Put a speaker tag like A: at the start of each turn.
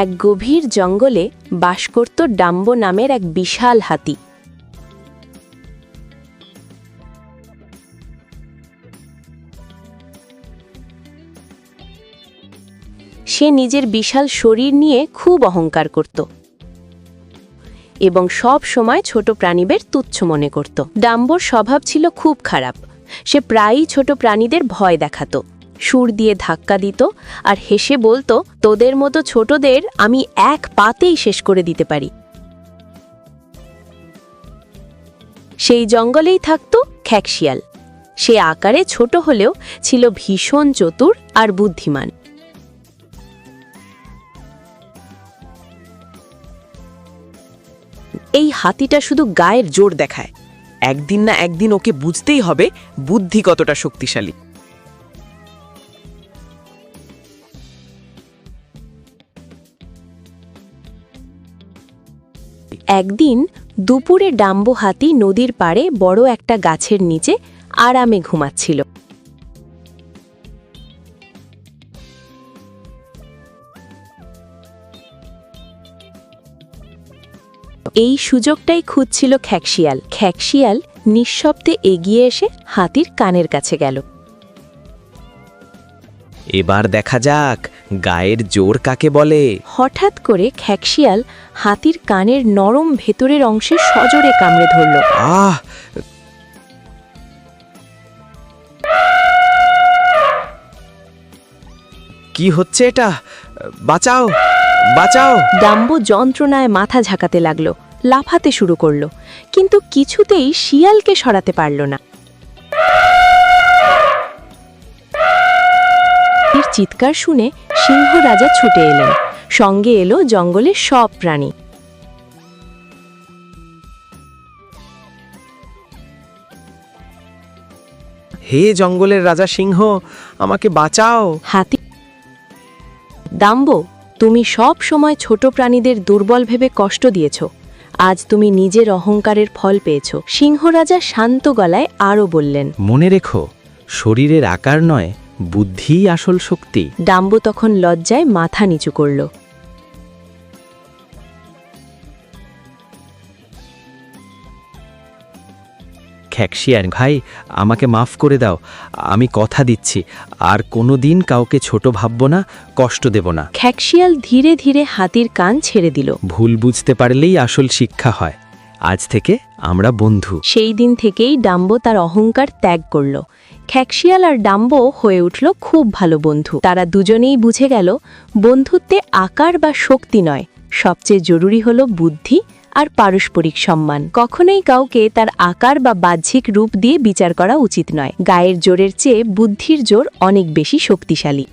A: এক গভীর জঙ্গলে বাস করত ডাম্বো নামের এক বিশাল হাতি। সে নিজের বিশাল শরীর নিয়ে খুব অহংকার করত এবং সব সময় ছোট প্রাণীদের তুচ্ছ মনে করত। ডাম্বোর স্বভাব ছিল খুব খারাপ। সে প্রায়ই ছোট প্রাণীদের ভয় দেখাতো, সুর দিয়ে ধাক্কা দিত আর হেসে বলতো, তোদের মতো ছোটদের আমি এক পাতেই শেষ করে দিতে পারি। সেই জঙ্গলেই থাকত খ্যাকশিয়াল। সে আকারে ছোট হলেও ছিল ভীষণ চতুর আর বুদ্ধিমান।
B: এই হাতিটা শুধু গায়ের জোর দেখায়, একদিন না একদিন ওকে বুঝতেই হবে বুদ্ধি কতটা শক্তিশালী।
A: একদিন দুপুরে ডাম্বো হাতি নদীর পাড়ে বড় একটা গাছের নিচে আরামে ঘুমাচ্ছিল। এই সুযোগটাই খুঁজছিল খ্যাকশিয়াল। খ্যাকশিয়াল নিঃশব্দে এগিয়ে এসে হাতির কানের কাছে গেল।
B: এবার দেখা যাক গায়ের জোর কাকে বলে।
A: হঠাৎ করে খ্যাকশিয়াল হাতির কানের নরম ভেতরের অংশে সজোরে কামড়ে ধরল।
B: আহ! কি হচ্ছে এটা? বাঁচাও, বাঁচাও!
A: ডাম্বো যন্ত্রণায় মাথা ঝাঁকাতে লাগলো, লাফাতে শুরু করলো, কিন্তু কিছুতেই শিয়ালকে সরাতে পারল না। চিৎকার শুনে সিংহ রাজা ছুটে এলেন। সঙ্গে এলো জঙ্গলের সব প্রাণী।
B: হে জঙ্গলের রাজা সিংহ, আমাকে বাঁচাও!
A: হাতি, ডাম্বো, তুমি সব সময় ছোট প্রাণীদের দুর্বল ভেবে কষ্ট দিয়েছ। আজ তুমি নিজের অহংকারের ফল পেয়েছ। সিংহ রাজা শান্ত গলায় আরও বললেন,
C: মনে রেখো, শরীরের আকার নয়, বুদ্ধিই আসল শক্তি।
A: ডাম্বো তখন লজ্জায় মাথা নিচু করল।
C: খ্যাকশিয়াল ভাই, আমাকে মাফ করে দাও। আমি কথা দিচ্ছি আর কোনোদিন কাউকে ছোট ভাবব না, কষ্ট দেব না।
A: খ্যাকশিয়াল ধীরে ধীরে হাতির কান ছেড়ে দিল।
C: ভুল বুঝতে পারলেই আসল শিক্ষা হয়। আজ থেকে আমরা বন্ধু।
A: সেই দিন থেকেই ডাম্বো তার অহংকার ত্যাগ করল। খ্যাকশিয়াল আর ডাম্বো হয়ে উঠল খুব ভালো বন্ধু। তারা দুজনেই বুঝে গেল, বন্ধুত্বে আকার বা শক্তি নয়, সবচেয়ে জরুরি হলো বুদ্ধি আর পারস্পরিক সম্মান। কখনোই কাউকে তার আকার বা বাহ্যিক রূপ দিয়ে বিচার করা উচিত নয়। গায়ের জোরের চেয়ে বুদ্ধির জোর অনেক বেশি শক্তিশালী।